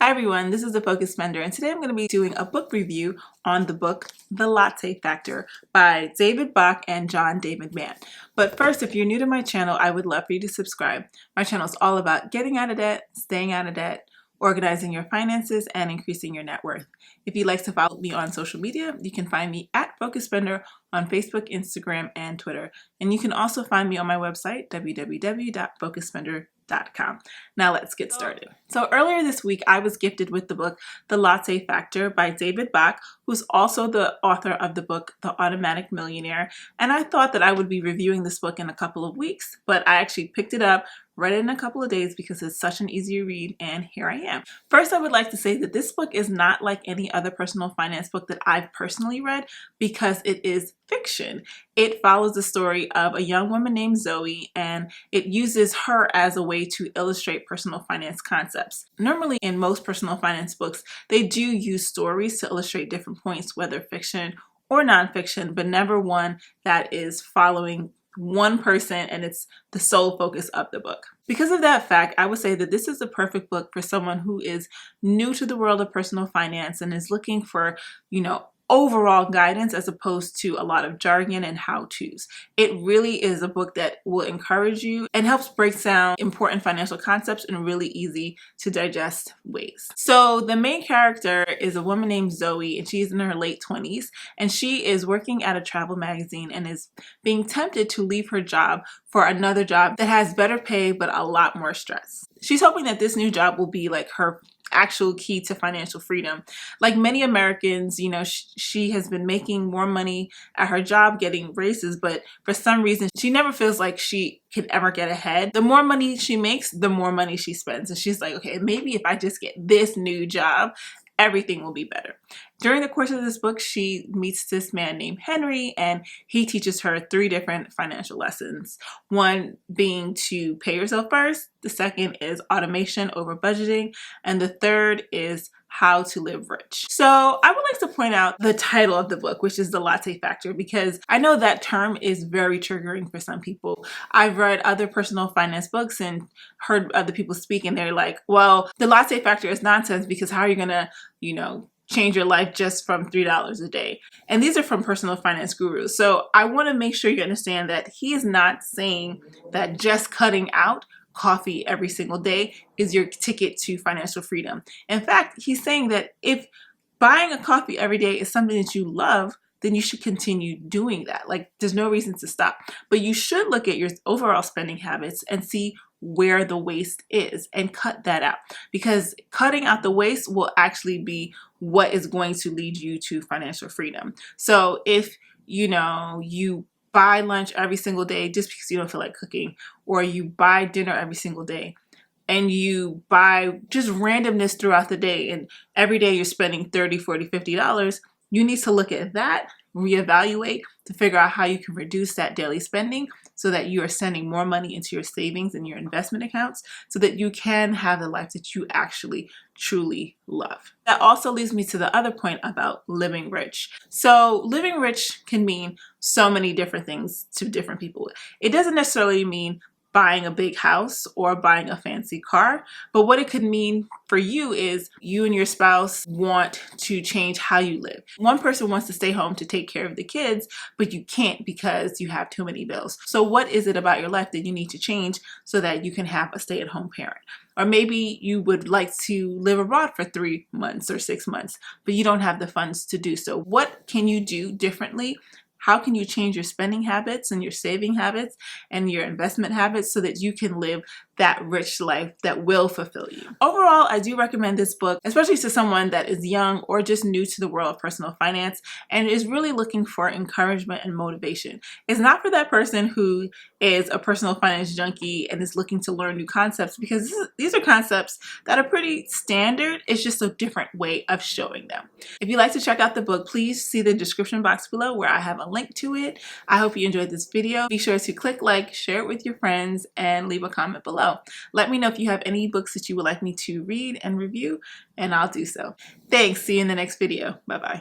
Hi everyone, this is the Focus Spender, and today I'm going to be doing a book review on the book The Latte Factor by David Bach and John David Mann. But first, if you're new to my channel, I would love for you to subscribe. My channel is all about getting out of debt, staying out of debt, organizing your finances, and increasing your net worth. If you'd like to follow me on social media, you can find me at Focus Spender on Facebook, Instagram, and Twitter. And you can also find me on my website, www.focusspender.com. Now let's get started. So earlier this week, I was gifted with the book, The Latte Factor by David Bach, who's also the author of the book, The Automatic Millionaire. And I thought that I would be reviewing this book in a couple of weeks, but I actually picked it up, read it in a couple of days because it's such an easy read, and here I am. First, I would like to say that this book is not like any other personal finance book that I've personally read because it is fiction. It follows the story of a young woman named Zoe, and it uses her as a way to illustrate personal finance concepts. Normally in most personal finance books, they do use stories to illustrate different points, whether fiction or nonfiction, but never one that is following one person and it's the sole focus of the book. Because of that fact, I would say that this is the perfect book for someone who is new to the world of personal finance and is looking for, overall guidance as opposed to a lot of jargon and how-tos. It really is a book that will encourage you and helps break down important financial concepts in really easy to digest ways. So the main character is a woman named Zoe, and she's in her late 20s, and she is working at a travel magazine and is being tempted to leave her job for another job that has better pay but a lot more stress. She's hoping that this new job will be like her actual key to financial freedom. Like many Americans, she has been making more money at her job, getting raises, but for some reason, she never feels like she can ever get ahead. The more money she makes, the more money she spends. And she's like, okay, maybe if I just get this new job, everything will be better. During the course of this book, she meets this man named Henry, and he teaches her 3 different financial lessons. One being to pay yourself first, the second is automation over budgeting, and the third is how to live rich. So I would like to point out the title of the book, which is The Latte Factor, because I know that term is very triggering for some people. I've read other personal finance books and heard other people speak, and they're like, well, the latte factor is nonsense because how are you gonna, change your life just from $3 a day? And these are from personal finance gurus. So I want to make sure you understand that he is not saying that just cutting out coffee every single day is your ticket to financial freedom. In fact, he's saying that if buying a coffee every day is something that you love, then you should continue doing that. Like, there's no reason to stop. But you should look at your overall spending habits and see where the waste is and cut that out, because cutting out the waste will actually be what is going to lead you to financial freedom. So if you buy lunch every single day just because you don't feel like cooking, or you buy dinner every single day, and you buy just randomness throughout the day, and every day you're spending $30, $40, $50, you need to look at that, reevaluate to figure out how you can reduce that daily spending so that you are sending more money into your savings and your investment accounts so that you can have the life that you actually truly love. That also leads me to the other point about living rich. So living rich can mean so many different things to different people. It doesn't necessarily mean buying a big house or buying a fancy car. But what it could mean for you is you and your spouse want to change how you live. One person wants to stay home to take care of the kids, but you can't because you have too many bills. So what is it about your life that you need to change so that you can have a stay-at-home parent? Or maybe you would like to live abroad for 3 months or 6 months, but you don't have the funds to do so. What can you do differently? How can you change your spending habits and your saving habits and your investment habits so that you can live that rich life that will fulfill you? Overall, I do recommend this book, especially to someone that is young or just new to the world of personal finance and is really looking for encouragement and motivation. It's not for that person who is a personal finance junkie and is looking to learn new concepts, because these are concepts that are pretty standard. It's just a different way of showing them. If you'd like to check out the book, please see the description box below where I have a link to it. I hope you enjoyed this video. Be sure to click like, share it with your friends, and leave a comment below. Let me know if you have any books that you would like me to read and review, and I'll do so. Thanks. See you in the next video. Bye-bye.